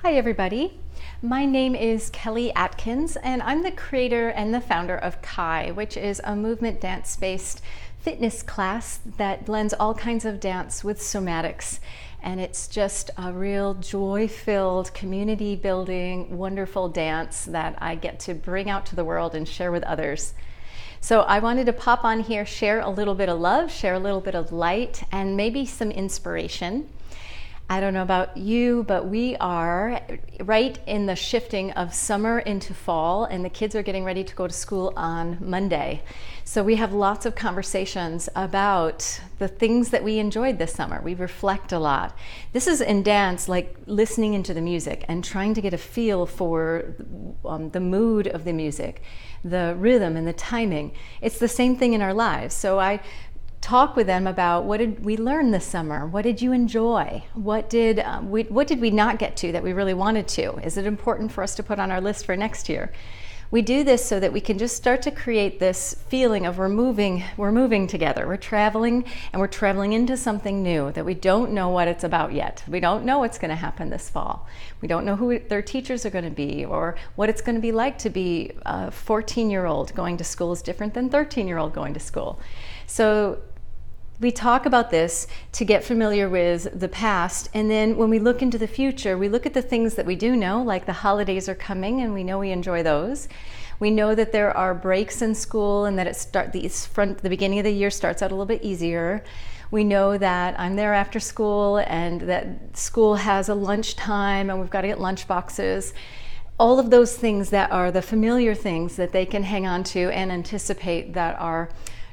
Hi everybody, my name is Kelly Atkins and I'm the creator and the founder of Kai, which is a movement dance-based fitness class that blends all kinds of dance with somatics. And it's just a real joy-filled, community-building, wonderful dance that I get to bring out to the world and share with others. So I wanted to pop on here, share a little bit of love, share a little bit of light, and maybe some inspiration. I don't know about you, but we are right in the shifting of summer into fall, and the kids are getting ready to go to school on Monday. So we have lots of conversations about the things that we enjoyed this summer. We reflect a lot. This is in dance, like listening into the music and trying to get a feel for the mood of the music, the rhythm and the timing. It's the same thing in our lives. So I talk with them about what did we learn this summer? What did you enjoy? What did we not get to that we really wanted to? Is it important for us to put on our list for next year? We do this so that we can just start to create this feeling of we're moving together. We're traveling, and we're traveling into something new that we don't know what it's about yet. We don't know what's going to happen this fall. We don't know who their teachers are going to be or what it's going to be like to be a 14-year-old going to school is different than 13-year-old going to school. So we talk about this to get familiar with the past, and then when we look into the future, we look at the things that we do know, like the holidays are coming and we know we enjoy those. We know that there are breaks in school and that the beginning of the year starts out a little bit easier. We know that I'm there after school and that school has a lunch time and we've got to get lunch boxes. All of those things that are the familiar things that they can hang on to and anticipate that are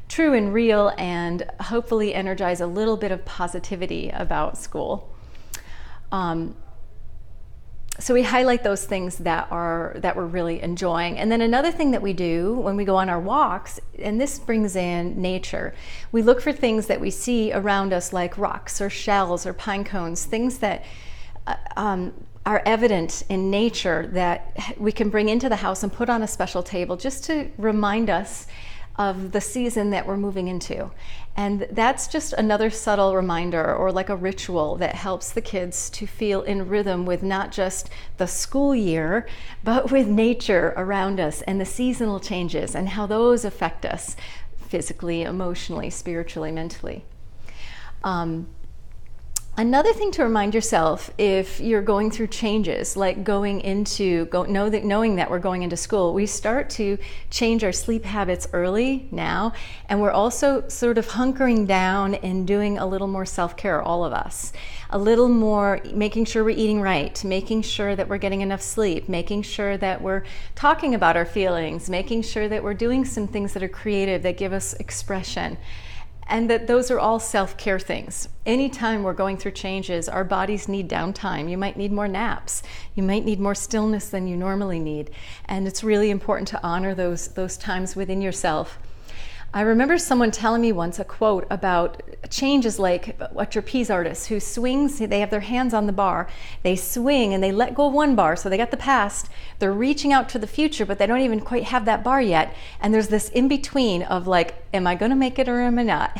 true and real, and hopefully energize a little bit of positivity about school. So we highlight those things that we're really enjoying. And then another thing that we do when we go on our walks, and this brings in nature, we look for things that we see around us, like rocks or shells or pine cones, things that are evident in nature that we can bring into the house and put on a special table just to remind us of the season that we're moving into. And that's just another subtle reminder, or like a ritual that helps the kids to feel in rhythm with not just the school year, but with nature around us and the seasonal changes and how those affect us physically, emotionally, spiritually, mentally. Another thing to remind yourself if you're going through changes, like knowing that we're going into school, we start to change our sleep habits early now, and we're also sort of hunkering down and doing a little more self-care, all of us. A little more making sure we're eating right, making sure that we're getting enough sleep, making sure that we're talking about our feelings, making sure that we're doing some things that are creative, that give us expression. And that those are all self-care things. Anytime we're going through changes, our bodies need downtime. You might need more naps. You might need more stillness than you normally need. And it's really important to honor those times within yourself. I remember someone telling me once a quote about changes, like a trapeze artist who swings, they have their hands on the bar, they swing and they let go of one bar, so they got the past, they're reaching out to the future, but they don't even quite have that bar yet, and there's this in-between of like, am I gonna make it or am I not?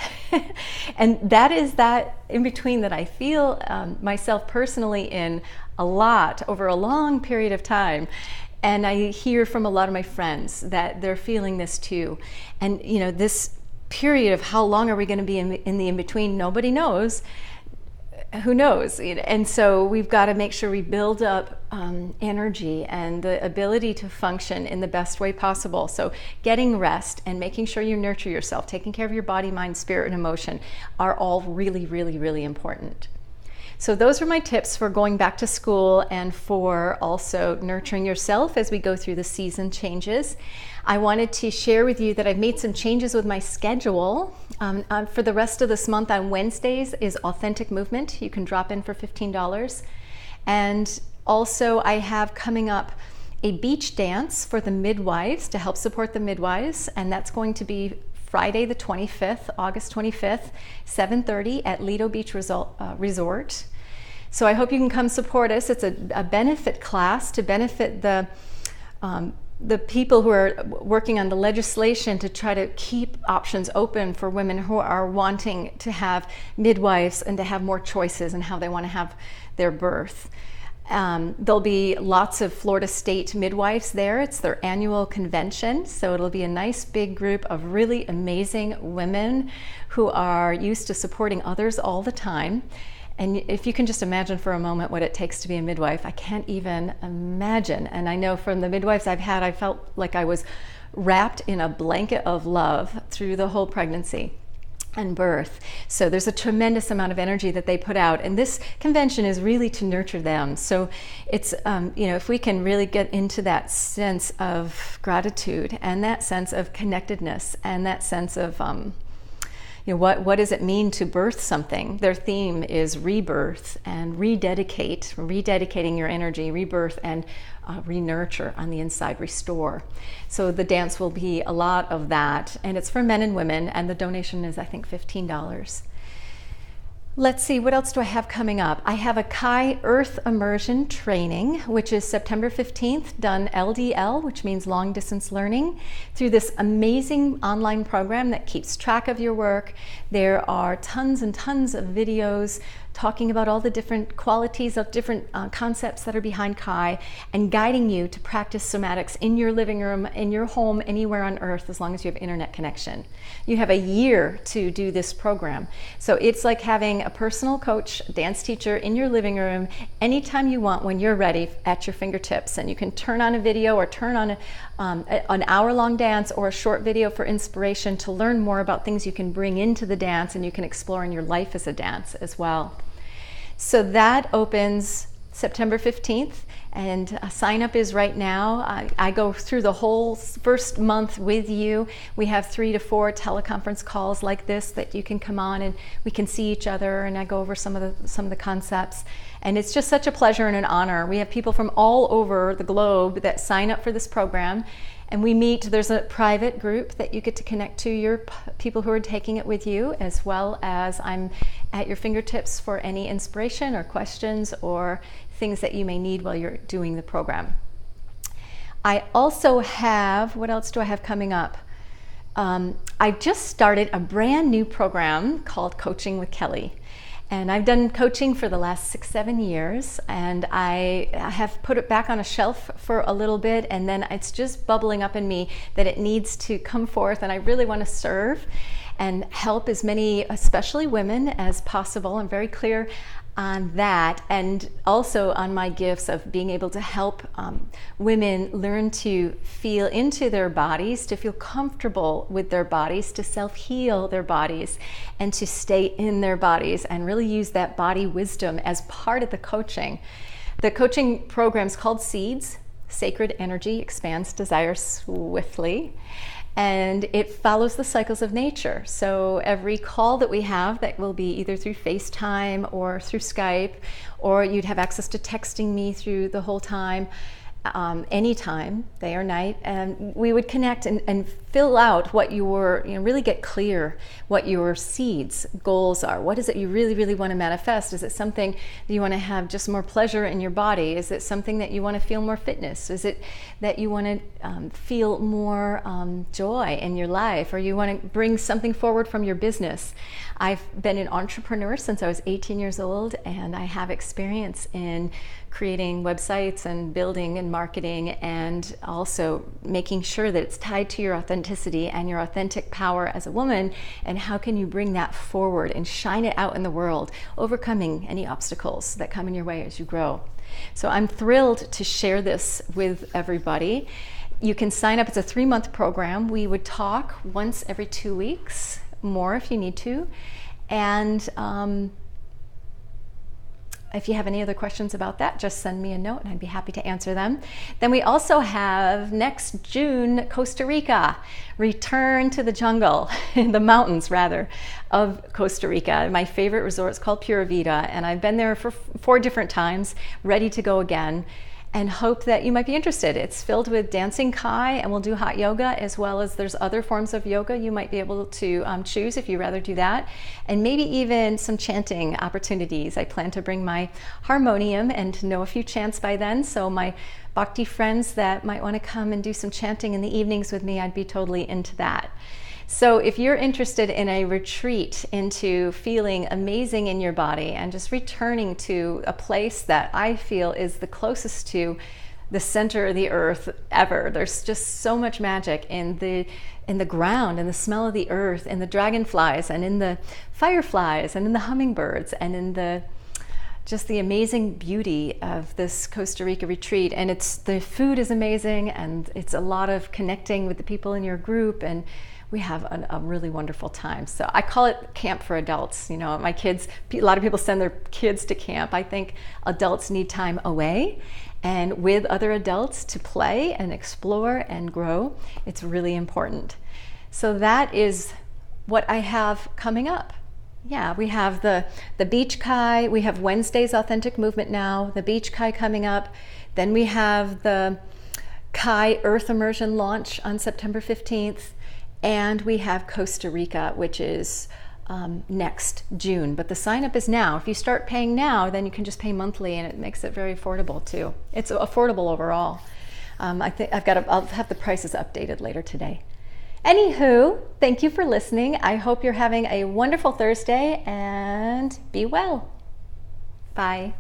And that is that in-between that I feel myself personally in a lot over a long period of time. And I hear from a lot of my friends that they're feeling this too. And this period of how long are we going to be in the in-between, nobody knows. Who knows? And so we've got to make sure we build up energy and the ability to function in the best way possible. So getting rest and making sure you nurture yourself, taking care of your body, mind, spirit, and emotion are all really, really, really important. So those are my tips for going back to school and for also nurturing yourself as we go through the season changes. I wanted to share with you that I've made some changes with my schedule. For the rest of this month on Wednesdays is Authentic Movement. You can drop in for $15. And also I have coming up a beach dance for the midwives to help support the midwives, and that's going to be Friday the 25th, August 25th, 7:30 at Lido Beach Resort. So I hope you can come support us. It's a benefit class to benefit the people who are working on the legislation to try to keep options open for women who are wanting to have midwives and to have more choices in how they want to have their birth. There'll be lots of Florida State midwives there. It's their annual convention, so it'll be a nice big group of really amazing women who are used to supporting others all the time. And if you can just imagine for a moment what it takes to be a midwife, I can't even imagine. And I know from the midwives I've had, I felt like I was wrapped in a blanket of love through the whole pregnancy and birth. So there's a tremendous amount of energy that they put out, and this convention is really to nurture them. So it's if we can really get into that sense of gratitude and that sense of connectedness and that sense of what does it mean to birth something? Their theme is rebirth and rededicating your energy, rebirth and re-nurture on the inside, restore. So the dance will be a lot of that, and it's for men and women, and the donation is, I think, $15. Let's see, what else do I have coming up? I have a Kai Earth Immersion training, which is September 15th, done LDL, which means long distance learning, through this amazing online program that keeps track of your work. There are tons and tons of videos talking about all the different qualities of different concepts that are behind Kai, and guiding you to practice somatics in your living room, in your home, anywhere on earth, as long as you have internet connection. You have a year to do this program. So it's like having a personal coach, dance teacher in your living room anytime you want, when you're ready, at your fingertips. And you can turn on a video or turn on an hour-long dance or a short video for inspiration to learn more about things you can bring into the dance and you can explore in your life as a dance as well. So that opens September 15th, and sign up is right now. I go through the whole first month with you. We have 3 to 4 teleconference calls like this that you can come on and we can see each other, and I go over some of the concepts. And it's just such a pleasure and an honor. We have people from all over the globe that sign up for this program, and we meet. There's a private group that you get to connect to your people who are taking it with you, as well as I'm at your fingertips for any inspiration or questions or things that you may need while you're doing the program. I also have, what else do I have coming up? I just started a brand new program called Coaching with Kelly. And I've done coaching for the last 6-7 years, and I have put it back on a shelf for a little bit, and then it's just bubbling up in me that it needs to come forth, and I really want to serve and help as many, especially women, as possible. I'm very clear on that, and also on my gifts of being able to help women learn to feel into their bodies, to feel comfortable with their bodies, to self-heal their bodies, and to stay in their bodies and really use that body wisdom as part of the coaching. The coaching program is called Seeds. Sacred energy expands desire swiftly. And it follows the cycles of nature. So every call that we have, that will be either through FaceTime or through Skype, or you'd have access to texting me through the whole time, anytime, day or night, and we would connect and fill out what your, really get clear what your seeds goals are. What is it you really, really want to manifest? Is it something that you want to have just more pleasure in your body? Is it something that you want to feel more fitness? Is it that you want to feel more joy in your life, or you want to bring something forward from your business? I've been an entrepreneur since I was 18 years old, and I have experience in creating websites and building and marketing, and also making sure that it's tied to your authenticity and your authentic power as a woman, and how can you bring that forward and shine it out in the world, overcoming any obstacles that come in your way as you grow. So I'm thrilled to share this with everybody. You can sign up. It's a 3-month program. We would talk once every 2 weeks, more if you need to. And if you have any other questions about that, just send me a note and I'd be happy to answer them. Then we also have next June, Costa Rica. Return to the jungle, the mountains rather, of Costa Rica. My favorite resort is called Pura Vida, and I've been there for 4 different times, ready to go again, and hope that you might be interested. It's filled with dancing Kai, and we'll do hot yoga, as well as there's other forms of yoga you might be able to choose if you rather do that, and maybe even some chanting opportunities. I plan to bring my harmonium and know a few chants by then, so my Bhakti friends that might want to come and do some chanting in the evenings with me, I'd be totally into that. So if you're interested in a retreat into feeling amazing in your body and just returning to a place that I feel is the closest to the center of the earth ever. There's just so much magic in the ground, in the smell of the earth, in the dragonflies, and in the fireflies, and in the hummingbirds, and in the just the amazing beauty of this Costa Rica retreat. And the food is amazing, and it's a lot of connecting with the people in your group, and we have a really wonderful time. So I call it camp for adults. You know, my kids, a lot of people send their kids to camp. I think adults need time away and with other adults to play and explore and grow. It's really important. So that is what I have coming up. Yeah, we have the beach kai. We have Wednesday's Authentic Movement now, the beach kai coming up. Then we have the Kai Earth Immersion launch on September 15th. And we have Costa Rica, which is next June. But the sign up is now. If you start paying now, then you can just pay monthly, and it makes it very affordable too. It's affordable overall. I'll have the prices updated later today. Anywho, thank you for listening. I hope you're having a wonderful Thursday, and be well. Bye.